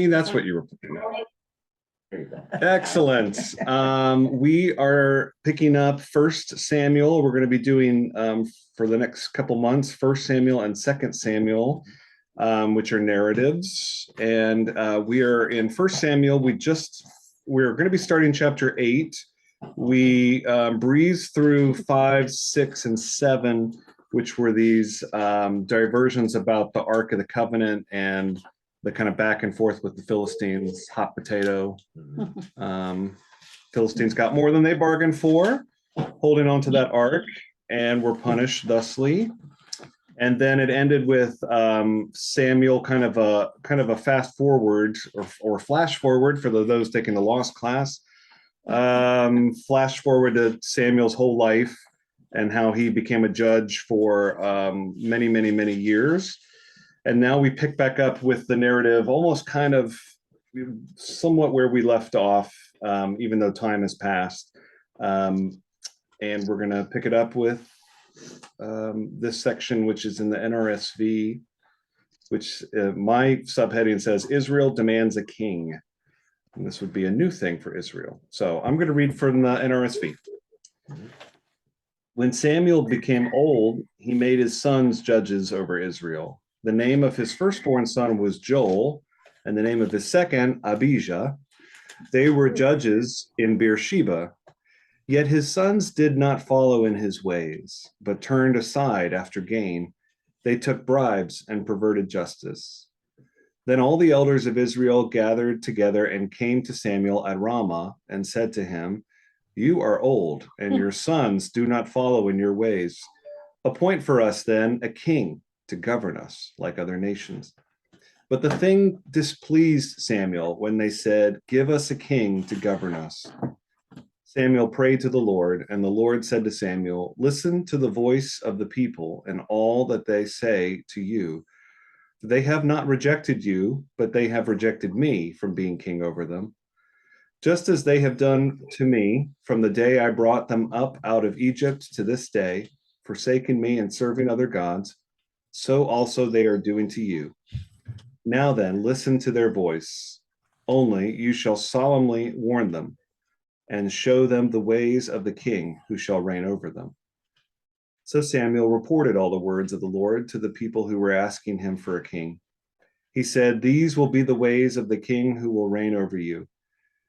That's what you were picking up. Excellent. We are picking up First Samuel. We're going to be doing for the next couple months, First Samuel and Second Samuel, which are narratives. And we are in First Samuel. We're going to be starting chapter 8. We breezed through 5, 6, and 7, which were these diversions about the Ark of the Covenant and the kind of back and forth with the Philistines, hot potato. Philistines got more than they bargained for, holding on to that ark, and were punished thusly. And then it ended with Samuel, kind of a fast forward or flash forward for those taking the Lost class. Flash forward to Samuel's whole life and how he became a judge for many, many, many years. And now we pick back up with the narrative, almost kind of somewhat where we left off, even though time has passed. And we're going to pick it up with this section, which is in the NRSV, which my subheading says, Israel demands a king. And this would be a new thing for Israel. So I'm going to read from the NRSV. When Samuel became old, he made his sons judges over Israel. The name of his firstborn son was Joel, and the name of his second, Abijah. They were judges in Beersheba. Yet his sons did not follow in his ways, but turned aside after gain. They took bribes and perverted justice. Then all the elders of Israel gathered together and came to Samuel at Ramah and said to him, "You are old, and your sons do not follow in your ways. Appoint for us then a king to govern us like other nations." But the thing displeased Samuel when they said, "Give us a king to govern us." Samuel prayed to the Lord, and the Lord said to Samuel, "Listen to the voice of the people and all that they say to you. They have not rejected you, but they have rejected me from being king over them. Just as they have done to me from the day I brought them up out of Egypt to this day, forsaking me and serving other gods, so also they are doing to you. Now then, listen to their voice. Only you shall solemnly warn them and show them the ways of the king who shall reign over them." So Samuel reported all the words of the Lord to the people who were asking him for a king. He said, "These will be the ways of the king who will reign over you.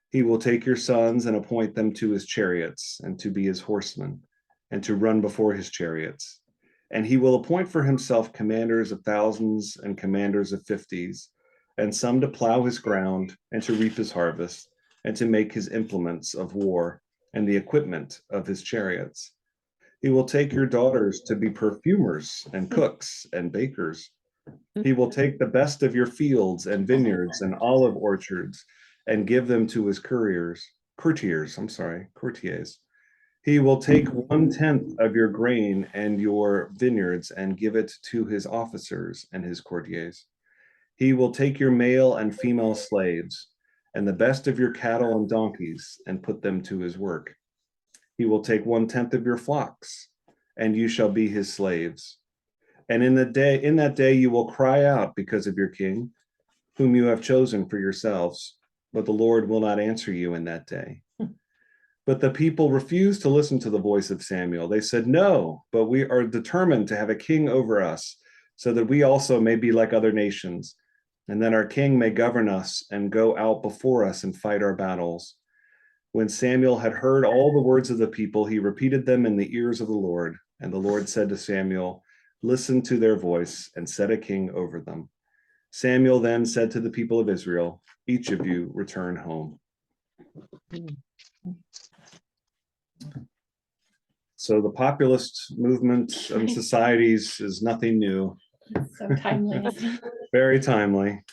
He will take your sons and appoint them to his chariots and to be his horsemen and to run before his chariots. And he will appoint for himself commanders of thousands and commanders of fifties, and some to plow his ground and to reap his harvest and to make his implements of war and the equipment of his chariots. He will take your daughters to be perfumers and cooks and bakers. He will take the best of your fields and vineyards and olive orchards and give them to his courtiers. He will take 1/10 of your grain and your vineyards and give it to his officers and his courtiers. He will take your male and female slaves and the best of your cattle and donkeys and put them to his work. He will take 1/10 of your flocks, and you shall be his slaves. And in that day you will cry out because of your king, whom you have chosen for yourselves, but the Lord will not answer you in that day." But the people refused to listen to the voice of Samuel. They said, "No, but we are determined to have a king over us, so that we also may be like other nations, and that our king may govern us and go out before us and fight our battles." When Samuel had heard all the words of the people, he repeated them in the ears of the Lord. And the Lord said to Samuel, "Listen to their voice and set a king over them." Samuel then said to the people of Israel, "Each of you return home." So the populist movement and societies is nothing new. So timely. Very timely.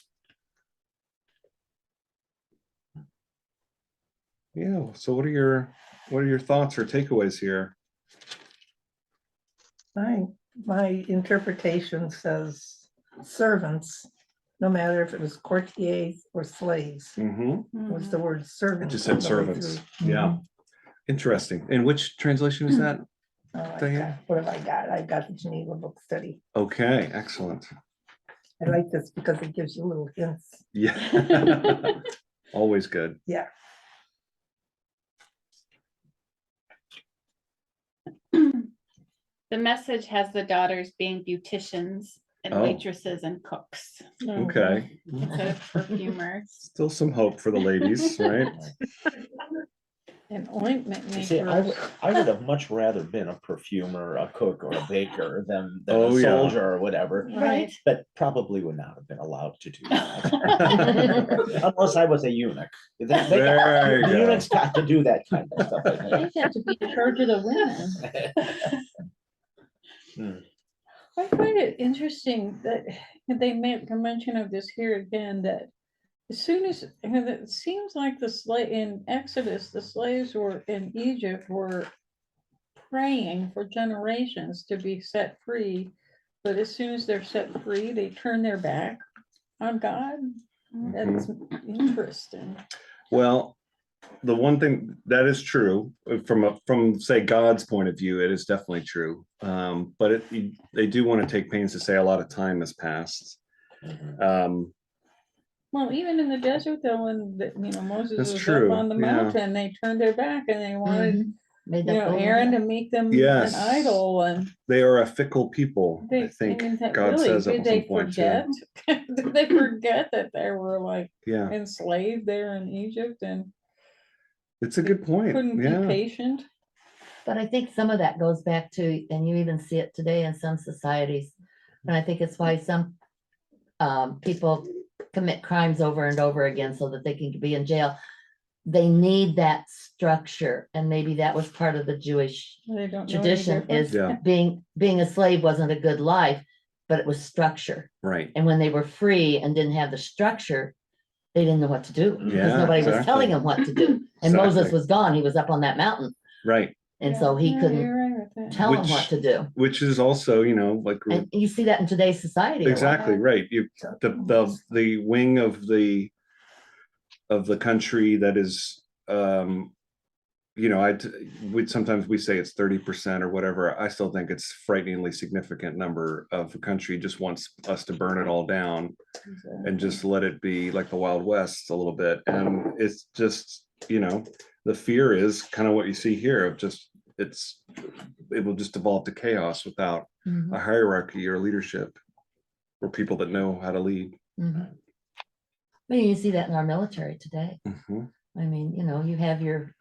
Yeah. So what are your thoughts or takeaways here? My interpretation says servants, no matter if it was courtiers or slaves, was the word It servant. just said servants. Yeah. Interesting. And which translation is that? What have I got? I got the Geneva Book Study. Okay, excellent. I like this because it gives you little hints. Yeah. Always good. Yeah. The Message has the daughters being beauticians and Oh. waitresses and cooks Okay. instead of perfumers. Still some hope for the ladies, right? An ointment You see, maker. I would have much rather been a perfumer, a cook, or a baker than Oh, a yeah. soldier or whatever. Right. But probably would not have been allowed to do that. Unless I was a eunuch. There you The go. eunuchs got to do that kind of stuff. I think. They have to be in charge of the women. I find it interesting that they make a mention of this here again, that as soon as, and it seems like in Exodus, the slaves were in Egypt were praying for generations to be set free. But as soon as they're set free, they turn their back on God. That's interesting. Well, the one thing that is true from say God's point of view, it is definitely true. But they do want to take pains to say a lot of time has passed. Well, even in the desert though, when Moses That's was true, up on the yeah. mountain, they turned their back and they wanted, Made that golden Aaron to calf. make them Yes. an idol, and They are a fickle people, I they, think that God really, says at did some they point forget? too. Did they forget that they were like Yeah, enslaved there in Egypt and it's a good point. couldn't be Yeah, patient? But I think some of that goes back to, and you even see it today in some societies. And I think it's why some people commit crimes over and over again so that they can be in jail. They need that structure. And maybe that was part of the Jewish They don't know any tradition difference. is Yeah. being a slave wasn't a good life, but it was structure. right. And when they were free and didn't have the structure, they didn't know what to do because Yeah, nobody was exactly. telling them what to do. And Moses Exactly. was gone. He was up on that mountain. Right. And so he Yeah, couldn't you're right with that. tell them Which- what to do. Which is also, like And you see that in today's society. a lot. exactly right. The wing of the country that is sometimes we say it's 30% or whatever. I still think it's frighteningly significant number of the country just wants us to burn it all down and just let it be like the Wild West a little bit. And it's just, the fear is kind of what you see here of just it will just devolve to chaos without Mhm, a hierarchy or leadership or people that know how to lead. mhm. Well, you see that in our military today. Mhm. I mean, you have your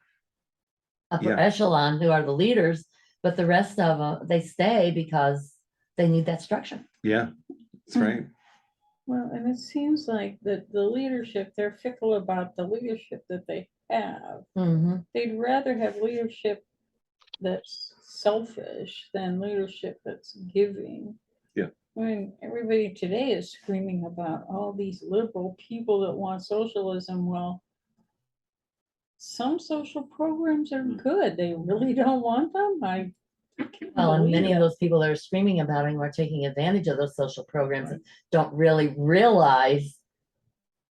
upper Yeah. echelon who are the leaders, but the rest of them, they stay because they need that structure. Yeah, that's Hmm. right. Well, and it seems like that the leadership, they're fickle about the leadership that they have. Mhm. They'd rather have leadership that's selfish than leadership that's giving. Yeah. I mean, everybody today is screaming about all these liberal people that want socialism. Well, some social programs are good. They really don't want them. I can't Well, and believe many of it. those people that are screaming about it are taking advantage of those social programs and don't really realize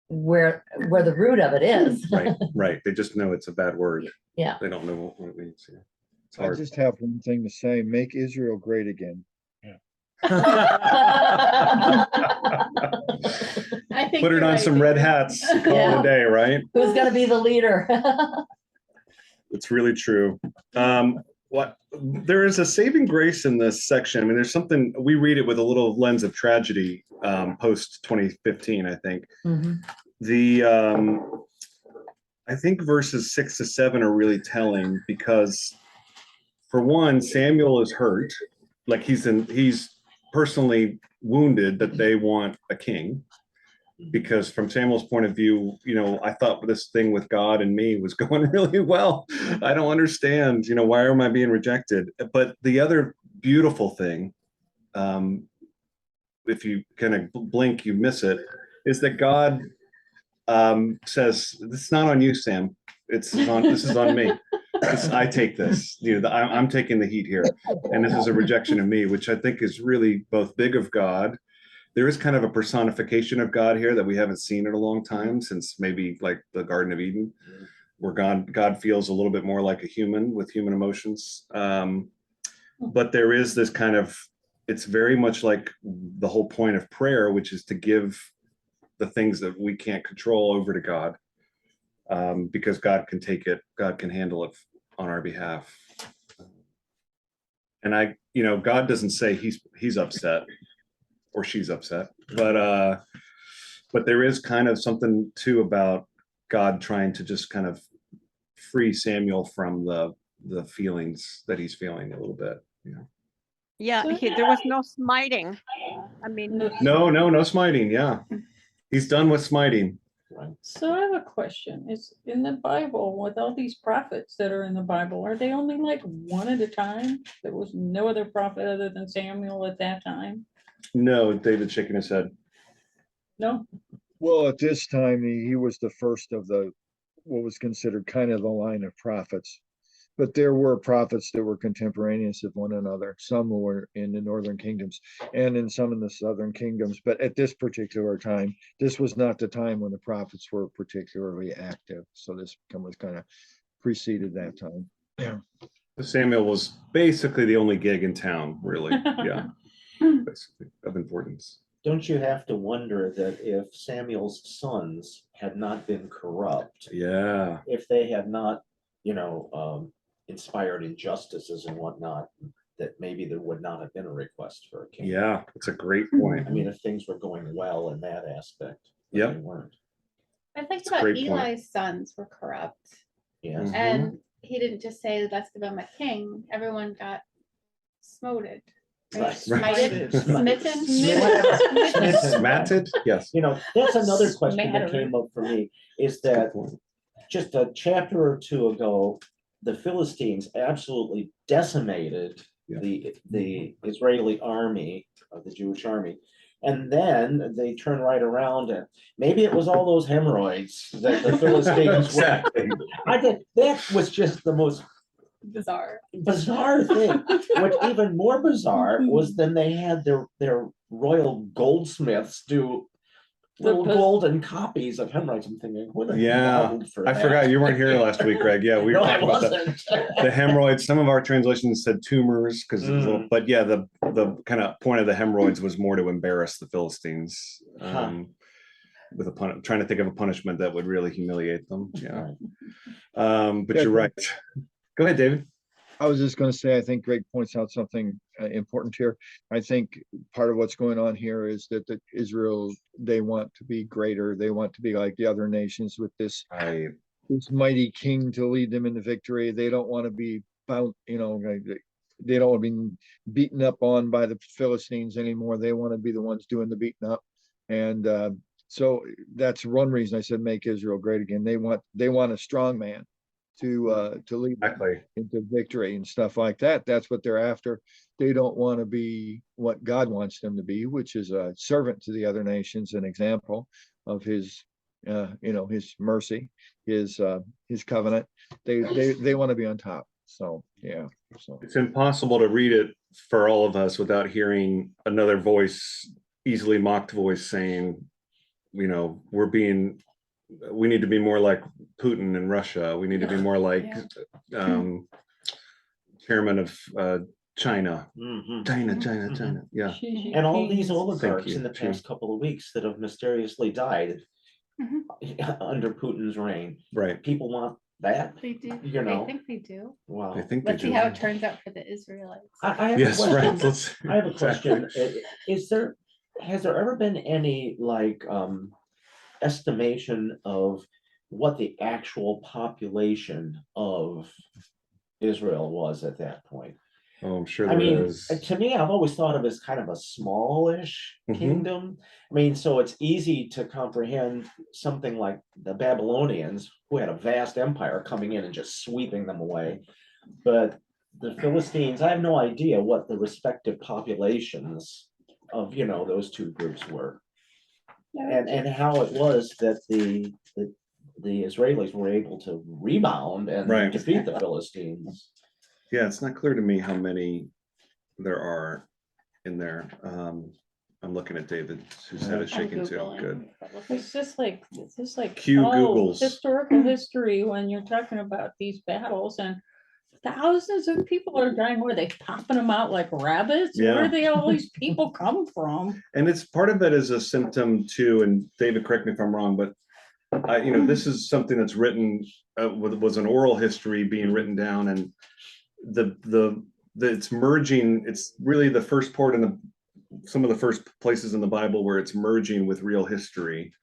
where the root of it is. Right. They just know it's a bad word. Yeah. They don't know what it means. Yeah. It's I hard. just have one thing to say, make Israel great again. I think Put it you're on right, some red Peter. hats, call it Yeah. a day, right? Who's gonna be the leader? It's really true. There is a saving grace in this section. I mean, there's something, we read it with a little lens of tragedy, post 2015, I think. Mhm. I think verses 6 to 7 are really telling because for one, Samuel is hurt, like he's personally wounded that they want a king. Because from Samuel's point of view, I thought this thing with God and me was going really well. I don't understand, why am I being rejected? But the other beautiful thing, if you kind of blink, you miss it, is that God says, "This is not on you, Sam. This is on me. I take this. I'm taking the heat here, and this is a rejection of me," which I think is really both big of God. There is kind of a personification of God here that we haven't seen in a long time, since maybe like the Garden of Eden, where God feels a little bit more like a human with human emotions. But there is this kind of, it's very much like the whole point of prayer, which is to give the things that we can't control over to God. Because God can take it, God can handle it on our behalf. And God doesn't say he's upset or she's upset, but there is kind of something too about God trying to just kind of free Samuel from the feelings that he's feeling a little bit. Yeah, So- there was no smiting. I mean, No smiting. Yeah, he's done with smiting. So I have a question. Is in the Bible, with all these prophets that are in the Bible, are they only like one at a time? There was no other prophet other than Samuel at that time? No, David's shaking his head. No? Well, at this time, he was the first of what was considered kind of the line of prophets. But there were prophets that were contemporaneous of one another. Some were in the northern kingdoms and in some in the southern kingdoms. But at this particular time, this was not the time when the prophets were particularly active. So this was kind of preceded that time. Yeah. Samuel was basically the only gig in town, really. Yeah, basically of importance. Don't you have to wonder that if Samuel's sons had not been corrupt, Yeah, if they had not, inspired injustices and whatnot, that maybe there would not have been a request for a king. yeah, it's a great point. I mean, if things were going well in that aspect, but Yep. they weren't. I think That's a about great point. Eli's sons were corrupt, Yes. Mhm. and he didn't just say, let's give him a king. Everyone got smoted. Right. Smited, Smitten. smitten. Smatted? Yes. That's another question that Smattered. came up for me, is That's a that good point. just a chapter or two ago, the Philistines absolutely decimated Yeah. the Israeli army, the Jewish army. And then they turn right around and maybe it was all those hemorrhoids that the Philistines were. Exactly. I think that was just the most Bizarre. bizarre thing. What's even more bizarre was then they had their royal goldsmiths do little The- golden copies of hemorrhoids. I'm thinking, what a Yeah, I forgot you weren't here last week, Greg. Yeah, we were No, I talking about that. wasn't. The hemorrhoids, some of our translations said tumors because but yeah, the kind of point of the hemorrhoids was more to embarrass the Philistines. With trying to think of a punishment that would really humiliate them. Yeah. But Yeah, you're right. Go ahead, David. I was just going to say, I think Greg points out something important here. I think part of what's going on here is that Israel, they want to be greater. They want to be like the other nations with this mighty king to lead them into victory. They don't want to be bound, they don't want to be beaten up on by the Philistines anymore. They want to be the ones doing the beating up. And so that's one reason I said make Israel great again. They want a strong man to lead them Exactly. into victory and stuff like that. That's what they're after. They don't want to be what God wants them to be, which is a servant to the other nations, an example of his his mercy, his covenant. They want to be on top. So yeah. So It's impossible to read it for all of us without hearing another voice, easily mocked voice saying, we need to be more like Putin in Russia. We need to be more like chairman of China. Mhm. China. Yeah. And all these Thank oligarchs you. in the past couple of weeks that have mysteriously died under Putin's reign. Right. People want that. They do. You know. I think they do. Wow. I think they Let's see do. how it turns out for the Israelites. I have Yes, a question. right. Let's. I have a Exactly. question. Has there ever been any estimation of what the actual population of Israel was at that point? Oh, I'm sure I there mean, is. to me, I've always thought of it as kind of a smallish Mhm. kingdom. I mean, so it's easy to comprehend something like the Babylonians, who had a vast empire coming in and just sweeping them away. But the Philistines, I have no idea what the respective populations of, those two groups were. And how it was that the Israelis were able to rebound and Right. defeat the Philistines. Yeah, it's not clear to me how many there are in there. I'm looking at David, whose head is I'm shaking too. Googling. Good. It's just like Cue Googles. historical history when you're talking about these battles, and thousands of people are dying. Were they popping them out like rabbits? Yeah. Where do they all these people come from? And it's part of it is a symptom too, and David, correct me if I'm wrong, but this is something that's written, was an oral history being written down, and it's merging, it's really the first part in some of the first places in the Bible where it's merging with real history.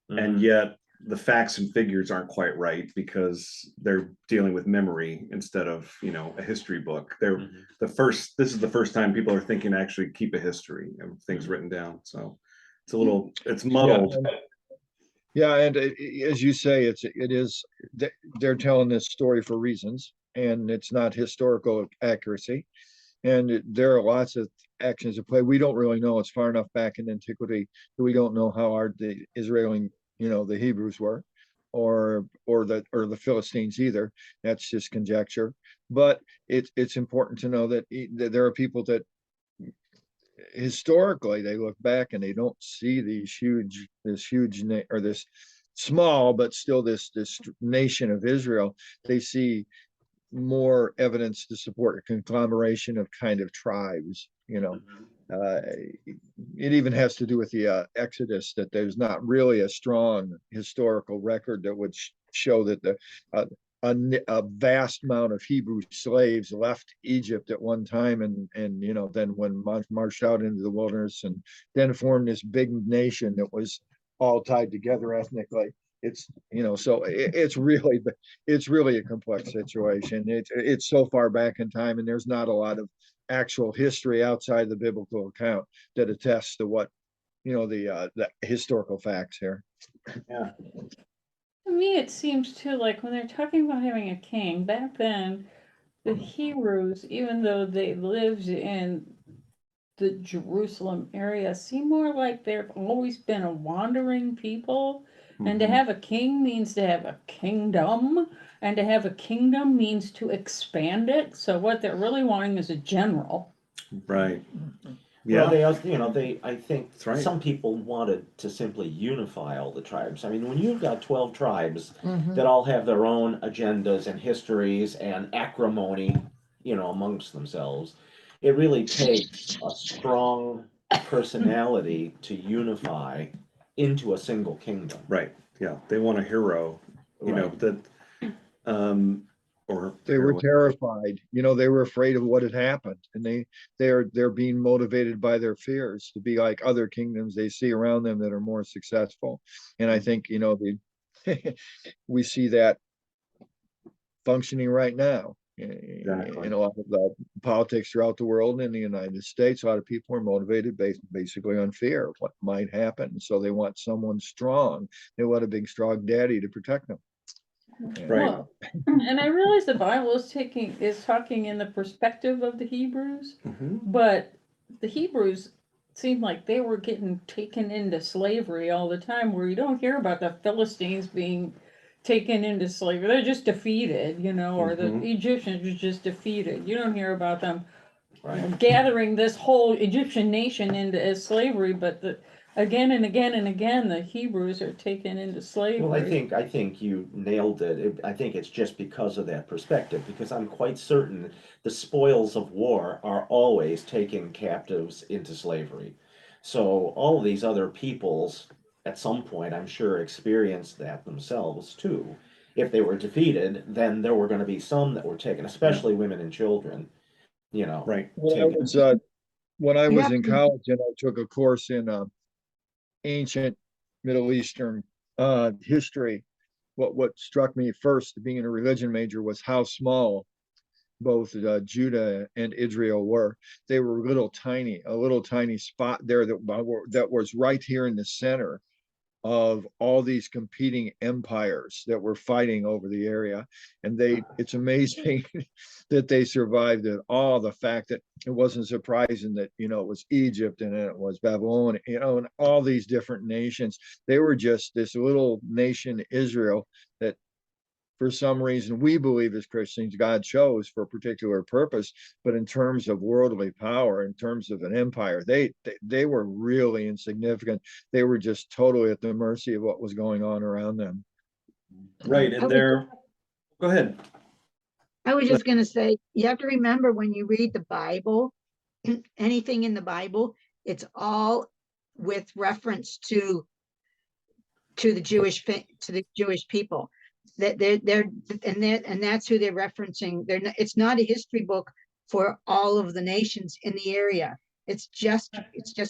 And yet the facts and figures aren't quite right because they're dealing with memory instead of, a history book. This is the first time people are thinking to actually keep a history of things written down. So it's muddled. Yeah, and as you say, they're telling this story for reasons, and it's not historical accuracy. And there are lots of actions at play. We don't really know. It's far enough back in antiquity that we don't know how hard the Israeli, the Hebrews were, or the Philistines either. That's just conjecture. But it's important to know that there are people that historically they look back and they don't see this small but still this nation of Israel. They see more evidence to support a conglomeration of kind of tribes. It even has to do with the Exodus, that there's not really a strong historical record that would show that a vast amount of Hebrew slaves left Egypt at one time, and then when marched out into the wilderness and then formed this big nation that was all tied together ethnically. So it's really a complex situation. It's so far back in time, and there's not a lot of actual history outside the biblical account that attests to what the historical facts here. Yeah. To me, it seems too like when they're talking about having a king, back then, the Hebrews, even though they lived in the Jerusalem area, seem more like they've always been a wandering people. And to have a king means to have a kingdom, and to have a kingdom means to expand it. So what they're really wanting is a general. Right. Well, Yeah. they also, I think That's right. some people wanted to simply unify all the tribes. I mean, when you've got 12 tribes Mhm. that all have their own agendas and histories and acrimony, amongst themselves, it really takes a strong personality to unify into a single kingdom. Right. Yeah. They want a hero, Right. or They were terrified. They were afraid of what had happened, and they're being motivated by their fears to be like other kingdoms they see around them that are more successful. And I think we see that functioning right now Exactly. in a lot of the politics throughout the world. In the United States, a lot of people are motivated basically on fear of what might happen. So they want someone strong. They want a big, strong daddy to protect them. Right. Well, and I realize the Bible is talking in the perspective of the Hebrews, but the Hebrews seemed like they were getting taken into slavery all the time, where you don't hear about the Philistines being taken into slavery. They're just defeated, or the Egyptians are just defeated. You don't hear about them gathering this whole Egyptian nation into slavery, but again and again and again, the Hebrews are taken into slavery. Well, I think you nailed it. I think it's just because of that perspective, because I'm quite certain the spoils of war are always taking captives into slavery. So all of these other peoples, at some point, I'm sure, experienced that themselves too. If they were defeated, then there were going to be some that were taken, especially women and children, Right. When I was in college and I took a course in ancient Middle Eastern history, what struck me first, being a religion major, was how small both Judah and Israel were. They were a little tiny spot there that was right here in the center of all these competing empires that were fighting over the area. And it's amazing that they survived it all. The fact that it wasn't surprising that, it was Egypt and it was Babylon, and all these different nations. They were just this little nation, Israel, that for some reason we believe as Christians God chose for a particular purpose, but in terms of worldly power, in terms of an empire, they were really insignificant. They were just totally at the mercy of what was going on around them. Right. And go ahead. I was just gonna say, you have to remember when you read the Bible, anything in the Bible, it's all with reference to the to the Jewish people. That and that's who they're referencing. It's not a history book for all of the nations in the area. It's just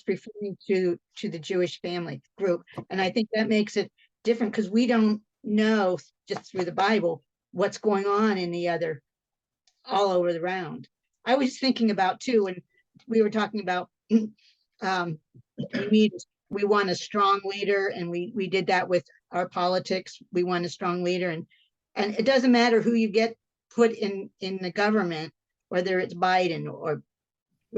referring to the Jewish family group. And I think that makes it different because we don't know just through the Bible what's going on in the other all over the round. I was thinking about too, and we were talking about we want a strong leader, and we did that with our politics. We want a strong leader, and it doesn't matter who you get put in the government, whether it's Biden or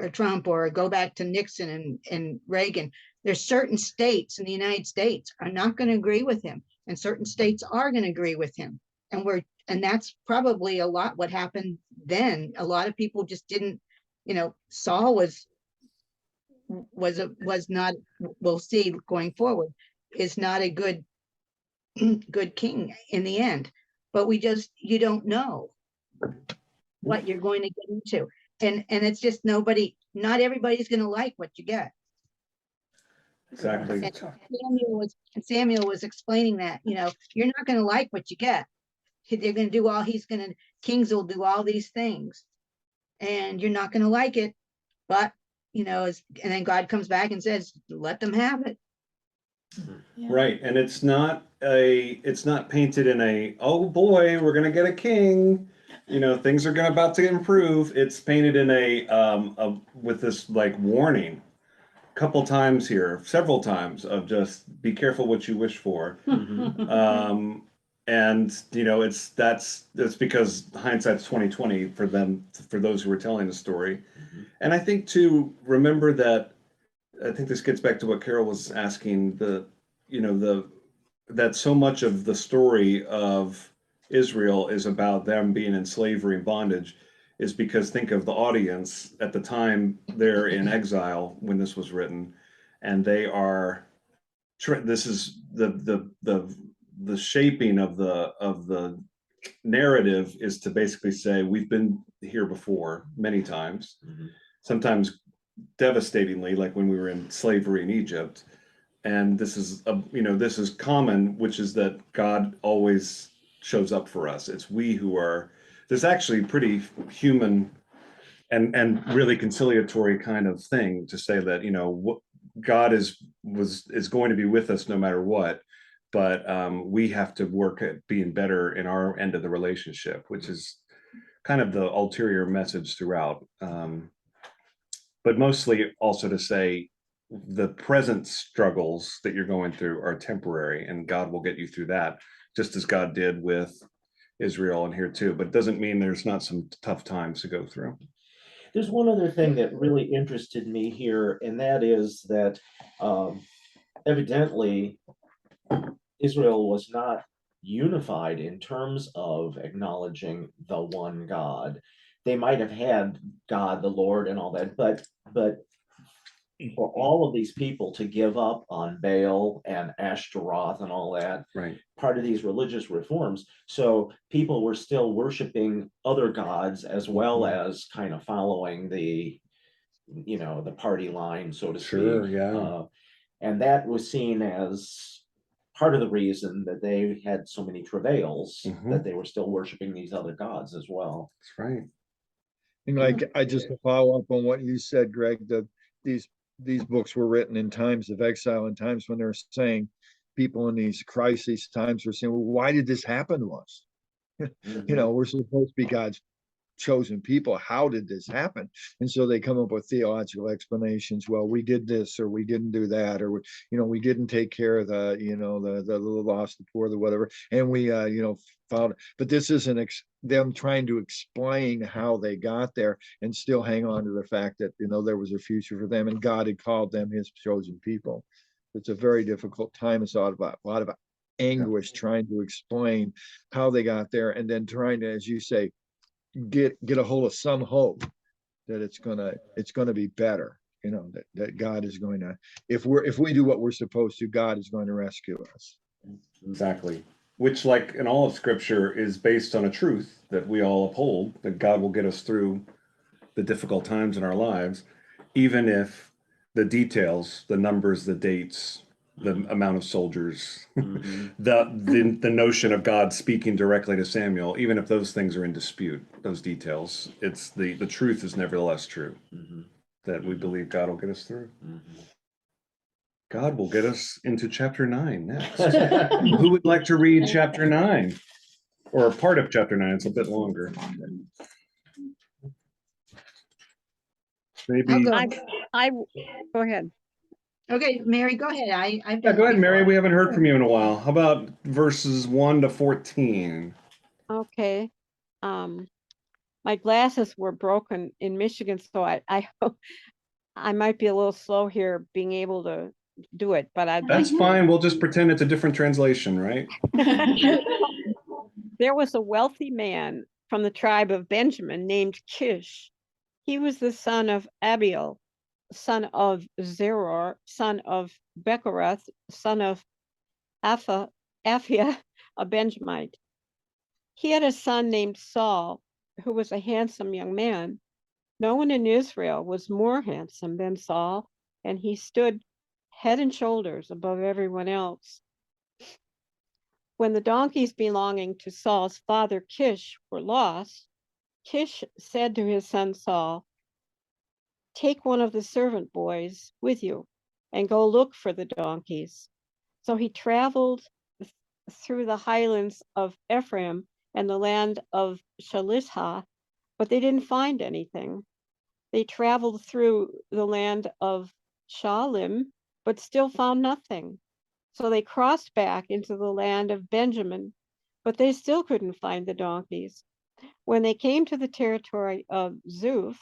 Trump, or go back to Nixon and Reagan. There's certain states in the United States are not going to agree with him, and certain states are going to agree with him. And that's probably a lot what happened then. A lot of people just didn't, Saul was not, we'll see going forward, is not a good king in the end. But you don't know what you're going to get into. And it's just not everybody's going to like what you get. Exactly. And Samuel was explaining that, you're not going to like what you get. They're going to do kings will do all these things, and you're not going to like it. But, and then God comes back and says, let them have it. Yeah. Right. And it's not painted in a, oh boy, we're going to get a king. Things are about to improve. It's painted in with this like warning couple times here, several times, of just be careful what you wish for. And that's because hindsight's 2020 for those who are telling the story. And I think to remember that, I think this gets back to what Carol was asking, that so much of the story of Israel is about them being in slavery and bondage, is because think of the audience at the time. They're in exile when this was written, and they are this is the shaping of the narrative is to basically say we've been here before many times, sometimes devastatingly, like when we were in slavery in Egypt. And this is this is common, which is that God always shows up for us. It's we who are. There's actually pretty human and really conciliatory kind of thing to say that what God is going to be with us no matter what, but we have to work at being better in our end of the relationship, which is kind of the ulterior message throughout. But mostly also to say the present struggles that you're going through are temporary, and God will get you through that, just as God did with Israel and here too. But it doesn't mean there's not some tough times to go through. There's one other thing that really interested me here, and that is that evidently Israel was not unified in terms of acknowledging the one God. They might have had God, the Lord, and all that, but for all of these people to give up on Baal and Ashtaroth and all that, Right. part of these religious reforms. So people were still worshiping other gods as well as kind of following the party line, so to Sure, speak. yeah. And that was seen as part of the reason that they had so many travails, that they were still worshiping these other gods as well. That's right. And like, I just to follow up on what you said, Greg, that these books were written in times of exile, and times when they're saying people in these crises times were saying, well, why did this happen to us? We're supposed to be God's chosen people. How did this happen? And so they come up with theological explanations. Well, we did this, or we didn't do that, or we didn't take care of the lost, the poor, the whatever, and we found. But this isn't them trying to explain how they got there and still hang on to the fact that there was a future for them and God had called them His chosen people. It's a very difficult time. It's a lot of anguish trying to explain how they got there, and then trying to, as you say, get a hold of some hope that it's gonna be better, that God is going to, if we do what we're supposed to, God is going to rescue us. Exactly. which, like in all of Scripture, is based on a truth that we all uphold, that God will get us through the difficult times in our lives, even if the details, the numbers, the dates, the amount of soldiers, Mhm. the notion of God speaking directly to Samuel, even if those things are in dispute, those details, it's the truth is nevertheless true, Mhm. that we believe God will get us through. Mhm. God will get us into chapter 9 next. Who would like to read chapter 9? Or a part of chapter 9, it's a bit longer. Maybe, I'll go. Go ahead. Okay, Mary, go ahead. I've yeah, done go it ahead, Mary, before. we haven't heard from you in a while. How about verses 1 to 14? Okay. My glasses were broken in Michigan, so I might be a little slow here being able to do it, but That's fine, we'll just pretend it's a different translation, right? There was a wealthy man from the tribe of Benjamin named Kish. He was the son of Abiel, son of Zeror, son of Bechorath, son of Aphiah, a Benjamite. He had a son named Saul, who was a handsome young man. No one in Israel was more handsome than Saul, and he stood head and shoulders above everyone else. When the donkeys belonging to Saul's father Kish were lost, Kish said to his son Saul, "Take one of the servant boys with you and go look for the donkeys." So he traveled through the highlands of Ephraim and the land of Shalishah, but they didn't find anything. They traveled through the land of Shalim, but still found nothing. So they crossed back into the land of Benjamin, but they still couldn't find the donkeys. When they came to the territory of Zuph,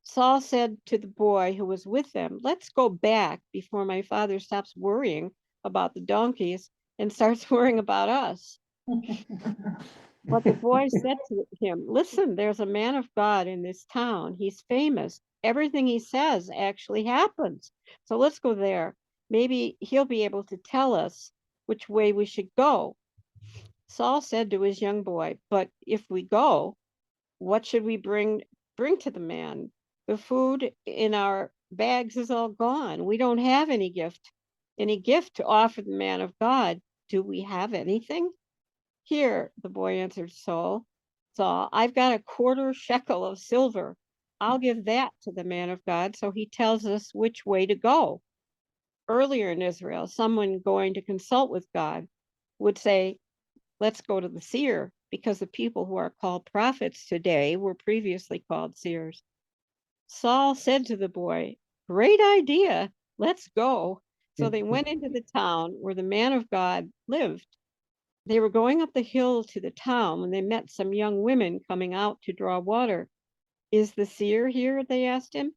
Saul said to the boy who was with them, "Let's go back before my father stops worrying about the donkeys and starts worrying about us." But the boy said to him, "Listen, there's a man of God in this town. He's famous. Everything he says actually happens. So let's go there. Maybe he'll be able to tell us which way we should go." Saul said to his young boy, "But if we go, what should we bring to the man? The food in our bags is all gone. We don't have any gift to offer the man of God. Do we have anything?" "Here," the boy answered Saul, "I've got a quarter shekel of silver. I'll give that to the man of God so he tells us which way to go." Earlier in Israel, someone going to consult with God would say, "Let's go to the seer," because the people who are called prophets today were previously called seers. Saul said to the boy, "Great idea. Let's go." So they went into the town where the man of God lived. They were going up the hill to the town when they met some young women coming out to draw water. "Is the seer here?" they asked him.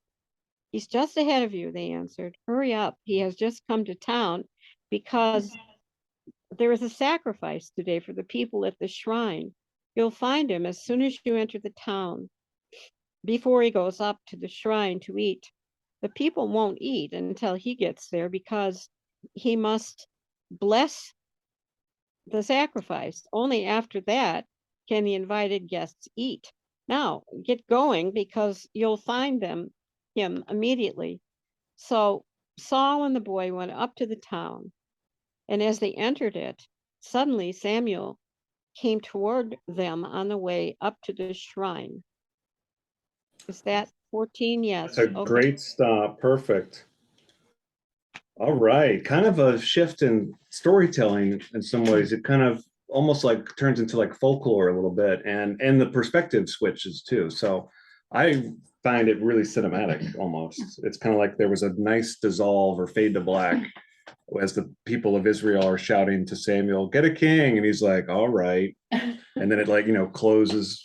"He's just ahead of you," they answered. "Hurry up. He has just come to town because there is a sacrifice today for the people at the shrine. You'll find him as soon as you enter the town, before he goes up to the shrine to eat. The people won't eat until he gets there because he must bless the sacrifice. Only after that can the invited guests eat. Now get going because you'll find him immediately." So Saul and the boy went up to the town, and as they entered it, suddenly Samuel came toward them on the way up to the shrine. Is that 14? Yes. That's a Okay. great stop, perfect. All right, kind of a shift in storytelling in some ways. It kind of almost like turns into like folklore a little bit, and the perspective switches too. So I find it really cinematic almost. It's kind of like there was a nice dissolve or fade to black as the people of Israel are shouting to Samuel, "Get a king," and he's like, "All right," and then it like closes,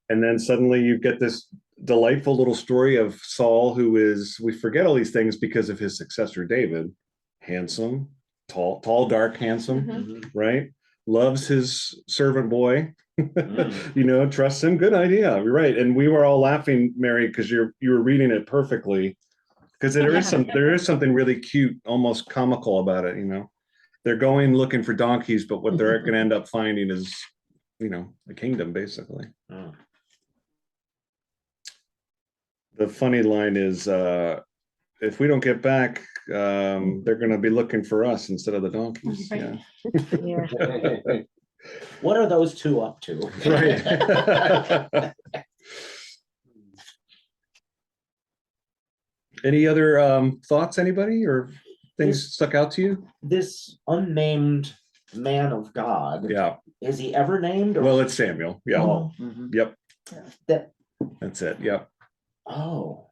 and then suddenly you get this delightful little story of Saul, who is, we forget all these things because of his successor David, handsome, tall, dark, handsome, Mhm. right? Loves his servant boy, Mm. trusts him. Good idea. You're right. And we were all laughing, Mary, because you were reading it perfectly. Because there is something really cute, almost comical about it. they're going looking for donkeys, but what they're gonna end up finding is, you know, a kingdom, basically. Oh. The funny line is, if we don't get back, they're gonna be looking for us instead of the donkeys, yeah. Yeah. What are those two up to? Right. Any other thoughts, anybody, or things stuck out to you? This unnamed man of God, Yeah, is he ever named? Or? well, it's Samuel, yeah, Oh, yep, that, that's it, yep. oh.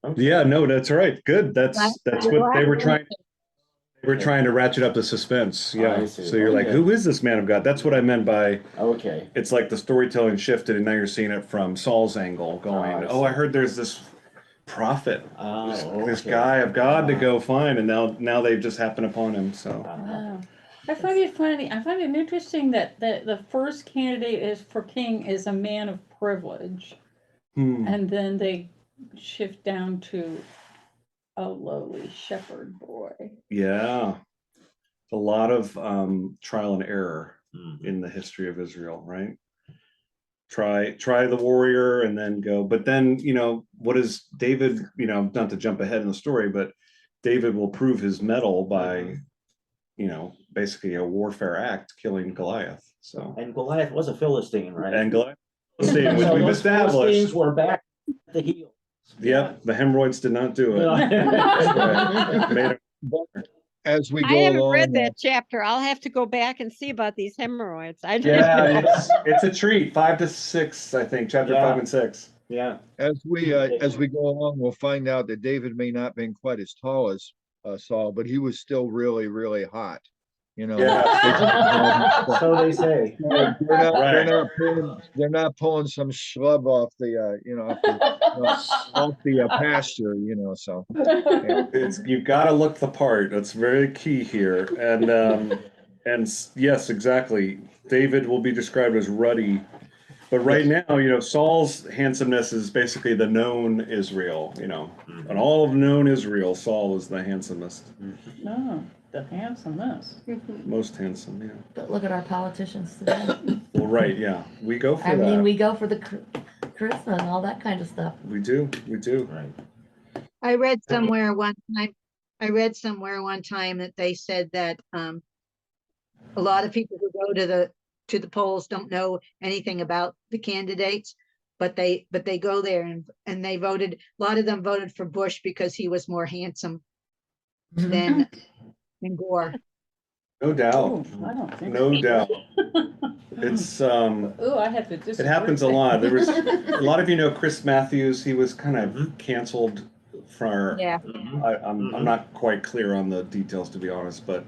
okay. Yeah, no, that's right, good, that's what they were trying. They were Okay. trying to ratchet up the suspense, I yeah, see. so you're like, Okay. who is this man of God? That's what I meant by, Okay. it's like the storytelling shifted and now you're seeing it from Saul's angle, going, I oh, I see. heard there's this prophet, this Okay. guy of God to Ah. go find, and now they've just happened upon him, so. Wow. I find it funny, I find it interesting that the first candidate is for king is a man of privilege. Hmm. And then they shift down to a lowly shepherd boy. Yeah, a lot of trial and error Mhm. in the history of Israel, right? Try the warrior and then go, but then, you know, what is David, you know, not to jump ahead in the story, but David will prove his mettle by, you know, basically a warfare act, killing Goliath, so. And Goliath was a Philistine, right? And Goliath, which we've those established, Philistines were back at the heel. yep, the hemorrhoids did not do it. Yeah. Made it- As we I go haven't along, read that chapter. I'll have to go back and see about these hemorrhoids. I didn't Yeah, know. it's a treat, 5 to 6, I think, chapter Yeah. 5 and 6. Yeah. as we go along, we'll find out that David may not been quite as tall as Saul, but he was still really, really hot. You know, Yeah. So they say. they're not pulling some schlub off the off the pasture, you know, so. It's, you've got to look the part. That's very key here. And yes, exactly. David will be described as ruddy, but right now, you know, Saul's handsomeness is basically the known Israel. You know, and all of known Israel, Saul is the handsomest, No, the handsomest. most handsome. Yeah. But look at our politicians today. Well, right. Yeah, we go for I mean, that. we go for the charisma and all that kind of stuff. We do. We do. Right. I read somewhere one time that they said that a lot of people who go to the polls don't know anything about the candidates, but they go there and they voted. A lot of them voted for Bush because he was more handsome than Gore. No doubt. I don't think No so. doubt. It's Oh, I have to disagree. it happens a lot. There was a lot of, you know, Chris Matthews. He was kind of canceled for. Yeah. I'm not quite clear on the details, to be honest, but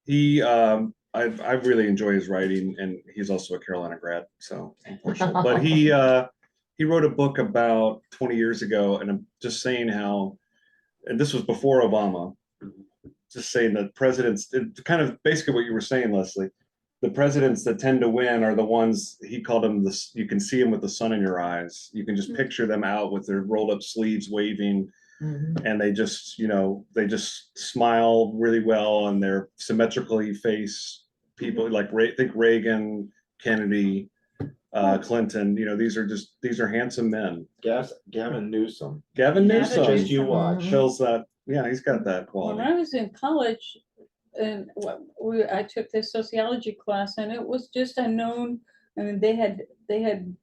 he I really enjoy his writing, and he's also a Carolina grad, so unfortunately. But he wrote a book about 20 years ago, and I'm just saying how, and this was before Obama, just saying that presidents, kind of basically what you were saying, Leslie, the presidents that tend to win are the ones, he called them this, you can see them with the sun in your eyes. You can just picture them out with their rolled up sleeves waving, and they just, you know, they just smile really well, and they're symmetrically face people like think Reagan, Kennedy, Clinton, you know, these are handsome men. Gavin Newsom. Gavin Newsom Just you watch. shows that, yeah, he's got that When quality. I was in college, and I took this sociology class, and it was just a known. I mean, they had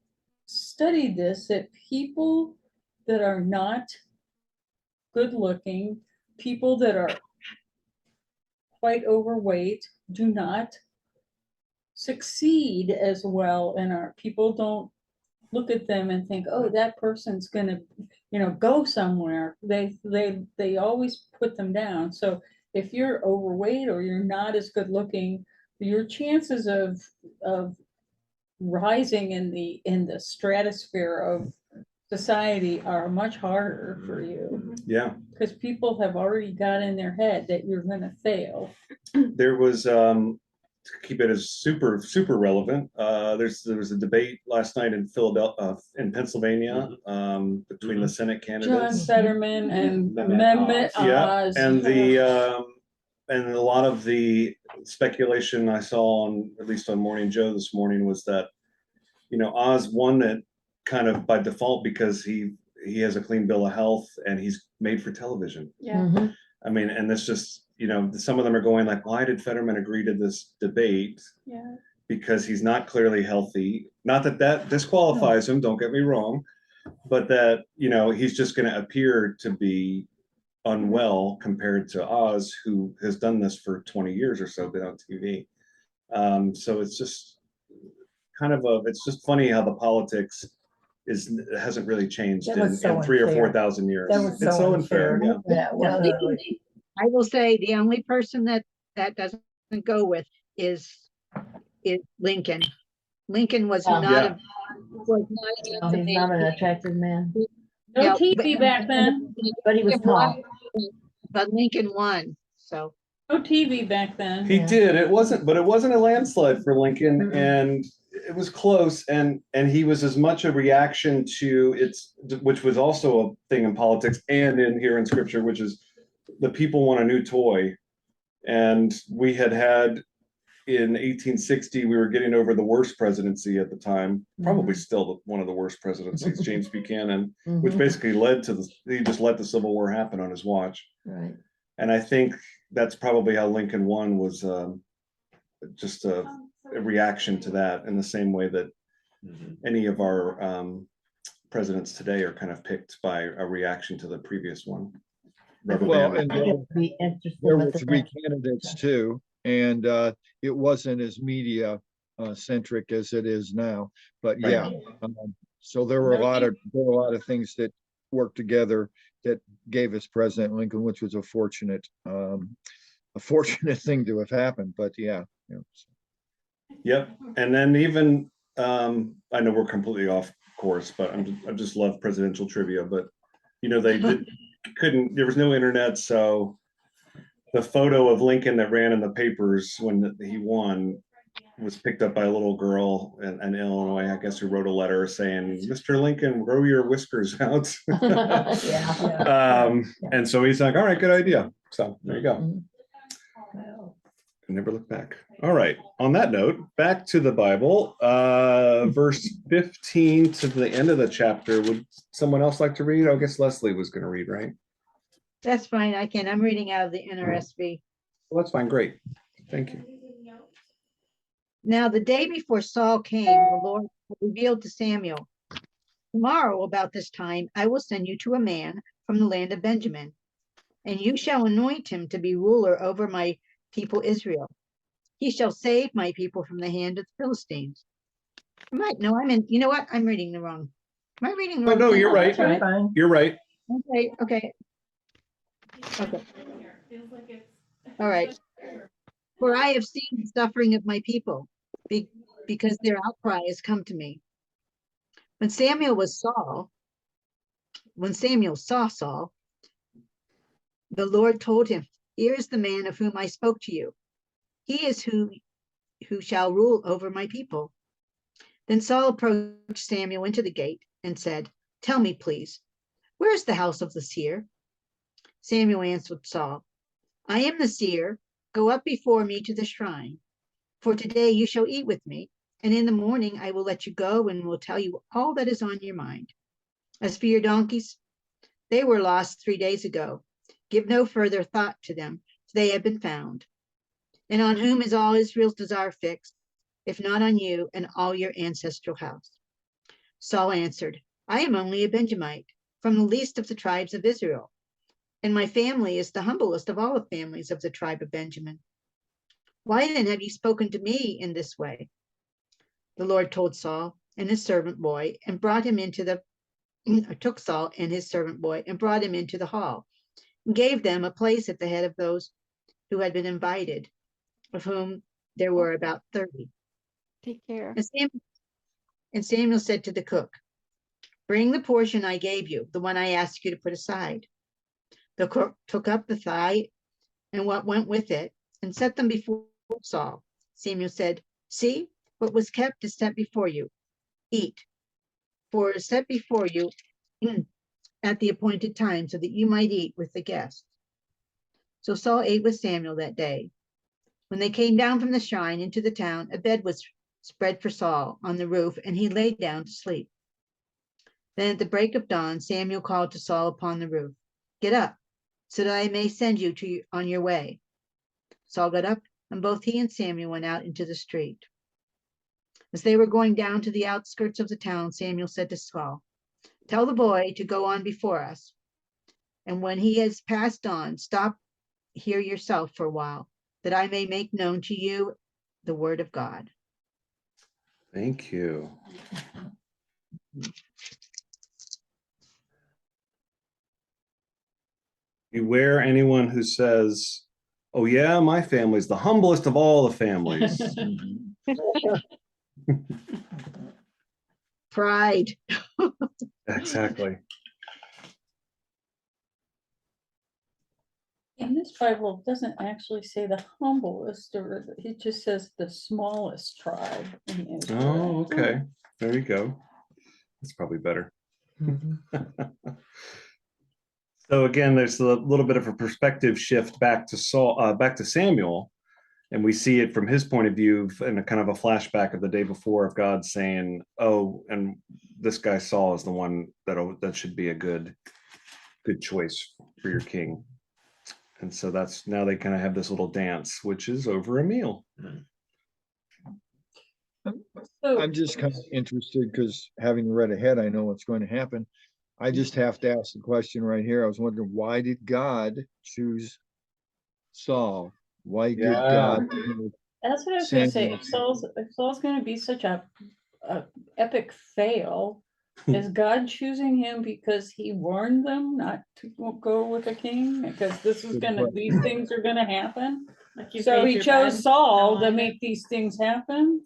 studied this, that people that are not good looking, people that are quite overweight, do not succeed as well, and our people don't look at them and think, oh, that person's gonna, you know, go somewhere. They always put them down. So if you're overweight or you're not as good looking, your chances of rising in the stratosphere of society are much harder for you, Yeah, because people have already got in their head that you're gonna fail. there was to keep it as super relevant. There was a debate last night in Philadelphia, in Pennsylvania, between the Senate John candidates. Fetterman and Mehmet Mehmet Oz. Yeah, Oz. and and a lot of the speculation I saw on, at least on Morning Joe this morning, was that, Oz won it kind of by default because he has a clean bill of health and he's made for television. Yeah. Mhm. I mean, and this just, some of them are going like, why did Fetterman agree to this debate? Yeah. Because he's not clearly healthy. Not that that disqualifies him, don't get me wrong, but that, he's just going to appear to be unwell compared to Oz, who has done this for 20 years or so, been on TV. So it's just it's just funny how the politics hasn't really changed That in was so 3,000 or unfair. 4,000 years. That was It's so unfair. yeah. Yeah, Now, definitely. I will say the only person that doesn't go with is Lincoln. Lincoln was Oh. not Yeah. was not Oh, he's not an attractive man, No Yeah, TV back then, but he was tall. But Lincoln won, so. no TV back then. He Yeah. did. It wasn't a landslide for Lincoln, Mm-mm. and it was close. And he was as much a reaction to which was also a thing in politics and here in Scripture, which is the people want a new toy. And we had in 1860, we were getting over the worst presidency at the time, probably still one of the worst presidencies, James Buchanan, which Mhm. basically he just let the Civil War happen on his watch. Right. And I think that's probably how Lincoln won, was just a reaction to that, in the same way that any of our presidents today are kind of picked by a reaction to the previous one. Rubber Well, band. and It'd be interesting there with were the three next- candidates too, and it wasn't as media centric as it is now. But Right. yeah, so there were a lot of things that worked together that gave us President Lincoln, which was a fortunate thing to have happened. But yeah. Yep. And then even I know we're completely off course, but I just love presidential trivia. But they there was no internet, so the photo of Lincoln that ran in the papers when he won was picked up by a little girl in Illinois, I guess, who wrote a letter saying, "Mr. Lincoln, grow your whiskers out." Yeah. And so he's like, "All right, good idea." So there you go. Mhm. Wow. Never look back. All right. On that note, back to the Bible, verse 15 to the end of the chapter. Would someone else like to read? I guess Leslie was going to read, right? That's fine, I can. I'm reading out of the NRSV. Well, that's fine. Great. Thank you. Now, the day before Saul came, the Lord revealed to Samuel, "Tomorrow about this time, I will send you to a man from the land of Benjamin, and you shall anoint him to be ruler over my people Israel. He shall save my people from the hand of the Philistines." No, you know what? I'm reading the wrong. Am I reading the Oh, wrong? no, thing? you're right. That's fine. You're right. Okay. All right. "For I have seen the suffering of my people, because their outcry has come to me." When Samuel saw Saul, the Lord told him, "Here is the man of whom I spoke to you. He is who shall rule over my people." Then Saul approached Samuel into the gate and said, "Tell me, please, where is the house of the seer?" Samuel answered Saul, "I am the seer. Go up before me to the shrine. For today you shall eat with me, and in the morning I will let you go and will tell you all that is on your mind. As for your donkeys, they were lost 3 days ago. Give no further thought to them, for they have been found. And on whom is all Israel's desire fixed, if not on you and all your ancestral house?" Saul answered, "I am only a Benjamite, from the least of the tribes of Israel, and my family is the humblest of all the families of the tribe of Benjamin. Why then have you spoken to me in this way?" The Lord told Saul and his servant boy, and brought him took Saul and his servant boy and brought him into the hall, and gave them a place at the head of those who had been invited, of whom there were about 30. Take care. And Samuel said to the cook, "Bring the portion I gave you, the one I asked you to put aside." The cook took up the thigh and what went with it and set them before Saul. Samuel said, "See, what was kept is set before you. Eat, for it is set before you at the appointed time, so that you might eat with the guests." So Saul ate with Samuel that day. When they came down from the shrine into the town, a bed was spread for Saul on the roof, and he lay down to sleep. Then at the break of dawn, Samuel called to Saul upon the roof, "Get up, so that I may send you on your way." Saul got up, and both he and Samuel went out into the street. As they were going down to the outskirts of the town, Samuel said to Saul, "Tell the boy to go on before us, and when he has passed on, stop here yourself for a while, that I may make known to you the word of God." Thank you. Beware anyone who says, "Oh yeah, my family's the humblest of all the families." Pride. Exactly. In this Bible, it doesn't actually say the humblest, or it just says the smallest tribe in Oh, Israel. okay. There you go. That's probably better. So again, there's a little bit of a perspective shift back to back to Samuel, and we see it from his point of view in a kind of a flashback of the day before of God saying, "Oh, and this guy Saul is the one that should be a good choice for your king." And so that's now they kind of have this little dance, which is over a meal. So, I'm just kind of interested because having read ahead, I know what's going to happen. I just have to ask the question right here. I was wondering, why did God choose Saul? Why did Yeah. God? that's what I was gonna say, Samuel. if Saul's gonna be such a epic fail, is God choosing him because he warned them not to go with a king? Because these things are gonna happen? Like you So made he your chose bed, Saul no to line make these things happen?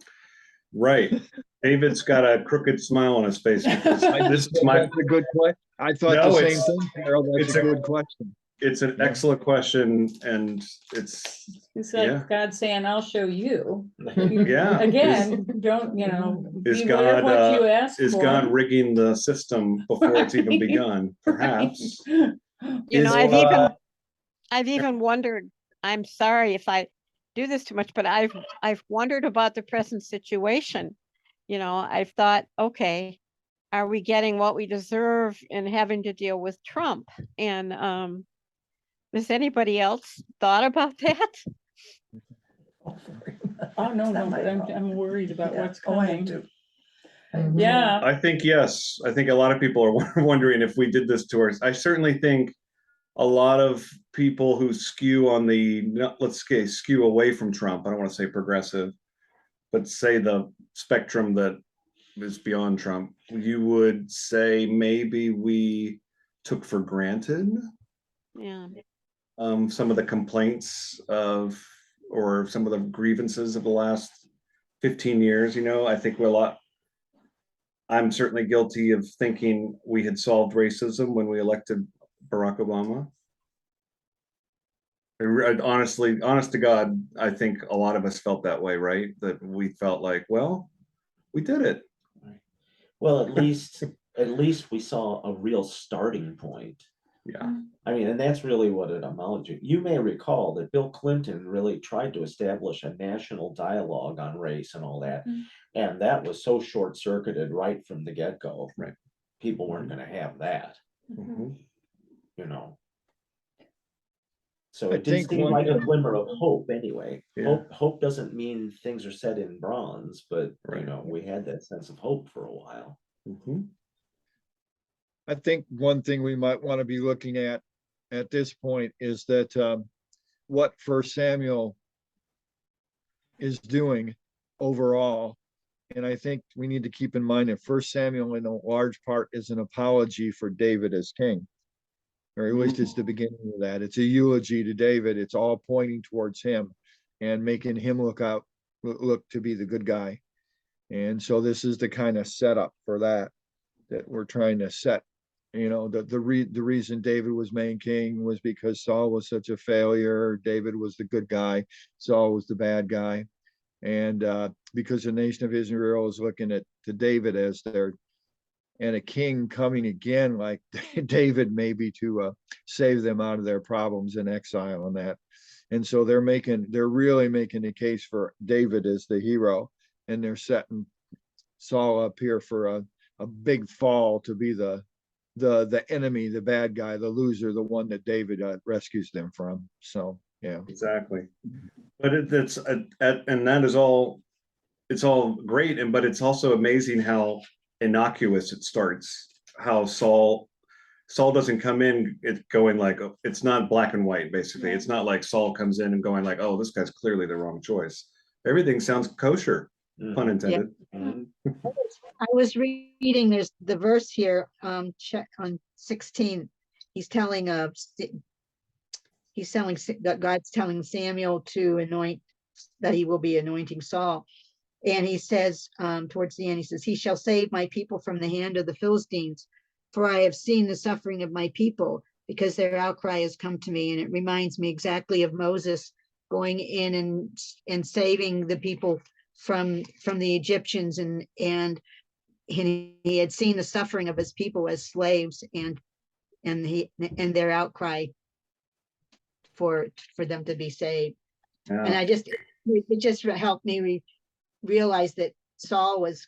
Right. David's got a crooked smile on his face because this is my. That's a good question. I thought No, the same it's- thing, Carol. That's it's a a- good question. It's an Yeah. excellent question, and it's It's like Yeah. God saying, "I'll show you." Yeah. Again, don't, Is beware of what God, you ask is for. God rigging the system before it's even Right. begun? Perhaps. You Is, know, I've even wondered, I'm sorry if I do this too much, but I've wondered about the present situation. You know, I've thought, okay, are we getting what we deserve in having to deal with Trump? And has anybody else thought about that? Oh, no, That no, might but I'm, help. I'm worried about Yeah. what's Oh, I am coming. too. Yeah, I think yes. I think a lot of people are wondering if we did this to us. I certainly think a lot of people who skew on let's say skew away from Trump. I don't want to say progressive, but say the spectrum that is beyond Trump. You would say maybe we took for granted Yeah. some of the complaints or some of the grievances of the last 15 years. I think I'm certainly guilty of thinking we had solved racism when we elected Barack Obama. Honest to God, I think a lot of us felt that way, right? That we felt like, well, we did it. Well, at least we saw a real starting point. Yeah. I mean, and that's really what it amounted to. You may recall that Bill Clinton really tried to establish a national dialogue on race and all that. And that was so short-circuited right from the get-go. Right. People weren't gonna have that, Mhm. you know. So I it did think seem one like a thing- glimmer of hope anyway. Yeah. Hope doesn't mean things are set in bronze, but Right. we had that sense of hope for a while. Mhm. I think one thing we might want to be looking at this point is that what First Samuel is doing overall. And I think we need to keep in mind that First Samuel in a large part is an apology for David as king. Or at least it's the beginning of that. It's a eulogy to David. It's all pointing towards him and making him look to be the good guy. And so this is the kind of setup for that we're trying to set. The reason David was made king was because Saul was such a failure. David was the good guy. Saul was the bad guy. And because the nation of Israel is looking to David as their and a king coming again like David, maybe to save them out of their problems in exile and that. And so they're really making the case for David as the hero, and they're setting Saul up here for a big fall to be the enemy, the bad guy, the loser, the one that David rescues them from. So yeah, Exactly. But it's and that is all, it's all great, but it's also amazing how innocuous it starts. How Saul doesn't come in it going like, it's not black and white, basically. It's not like Saul comes in and going like, oh, this guy's clearly the wrong choice. Everything sounds kosher, pun intended. Mhm. I was reading, there's the verse here, check on 16. He's telling that God's telling Samuel to anoint, that he will be anointing Saul. And he says, towards the end, he says, he shall save my people from the hand of the Philistines, for I have seen the suffering of my people, because their outcry has come to me. And it reminds me exactly of Moses going in and saving the people from the Egyptians, and he had seen the suffering of his people as slaves, and their outcry for them to be saved. And Yeah. it just helped me realize that Saul was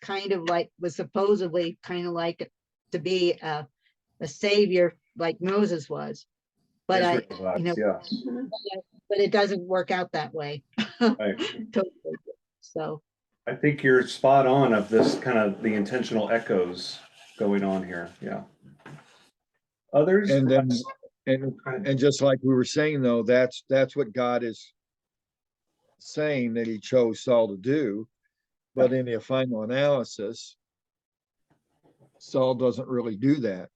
supposedly kind of like to be a savior like Moses was, but Israel was, yes. but it doesn't work out that way. Right. Totally. So I think you're spot on of this kind of the intentional echoes going on here. Yeah. Others? and then and just like we were saying though, that's what God is saying that he chose Saul to do. But in a final analysis, Saul doesn't really do that.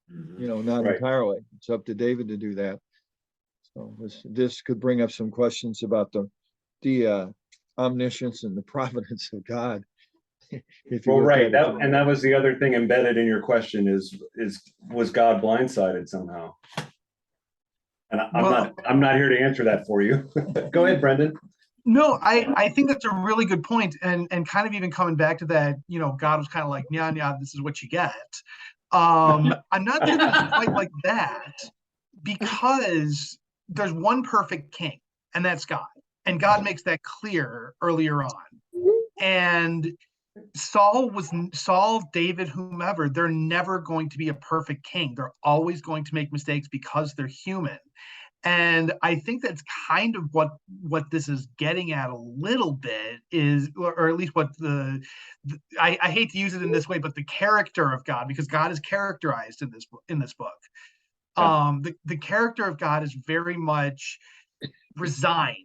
Not Right. entirely. It's up to David to do that. So this could bring up some questions about the omniscience and the providence of God. If you Well, look right. at it And that was the other thing embedded in your question is was God blindsided somehow? And I'm not here to answer that for you. Go ahead, Brendan. No, I think that's a really good point, and kind of even coming back to that, God was kind of like, yeah, this is what you get. I'm not sure it's quite like that, because there's one perfect king, and that's God. And God makes that clear earlier on. And Saul, David, whomever, they're never going to be a perfect king. They're always going to make mistakes because they're human. And I think that's kind of what this is getting at a little bit is, or at least what I hate to use it in this way, but the character of God, because God is characterized in this book. Yeah. The character of God is very much resigned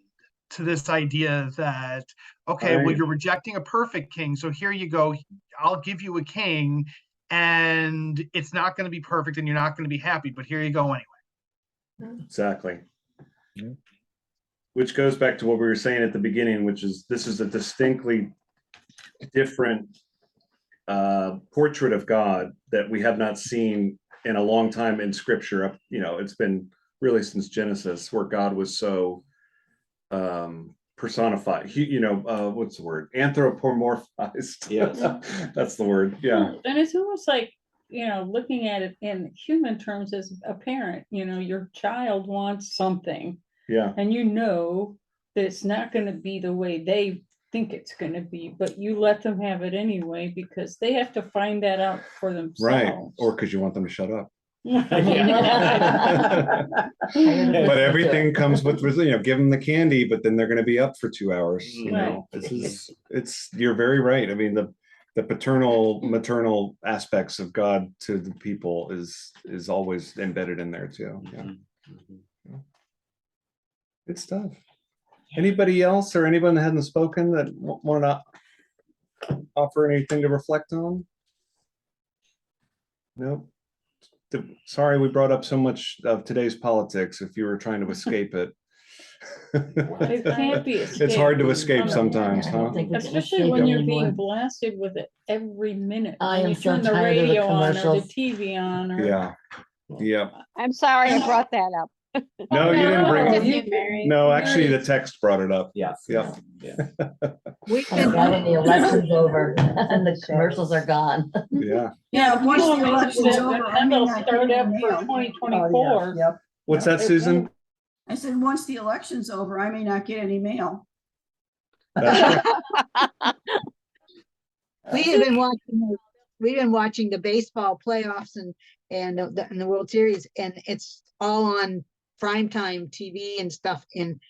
to this idea that, okay, well, you're rejecting a perfect king, so here you go, I'll give you a king, and it's not going to be perfect and you're not going to be happy, but here you go anyway. Exactly. Yeah. Which goes back to what we were saying at the beginning, which is this is a distinctly different portrait of God that we have not seen in a long time in scripture. It's been really since Genesis, where God was so personified. What's the word? Anthropomorphized. Yes. That's the word. Yeah. And it's almost like, looking at it in human terms as a parent, your child wants something, Yeah. and that it's not going to be the way they think it's going to be, but you let them have it anyway because they have to find that out for themselves. Right. Or because you want them to shut up. I gotta But listen to everything it. comes with, give them the candy, but then they're going to be up for 2 hours. Right. You're very right. I mean, the paternal, maternal aspects of God to the people is always embedded in there too. Yeah. Good stuff. Anybody else or anyone that hasn't spoken that want to offer anything to reflect on? Nope. Sorry we brought up so much of today's politics if you were trying to escape it. It can't be It's hard to escape sometimes, I huh? don't think we can Especially escape when you're anymore. being blasted with it every minute. I When am you so turn the tired of the radio on or the commercials. TV on or. Yeah. Yeah. I'm sorry I brought that up. No, you didn't bring Just it. get married. No, actually, the text brought it up. Yeah. Yeah. We've I'm been, glad when the election's over and the commercials are gone. Yeah. Yeah, once people the mentioned election's it, over, but I then may they'll not start get up any for mail. twenty Oh, yeah, twenty-four. Yep. What's that, It Susan? I said, once the election's over, I may not get any mail. That's right. we have been watching, we've been watching the baseball playoffs and the World Series, and it's all on primetime TV and stuff. And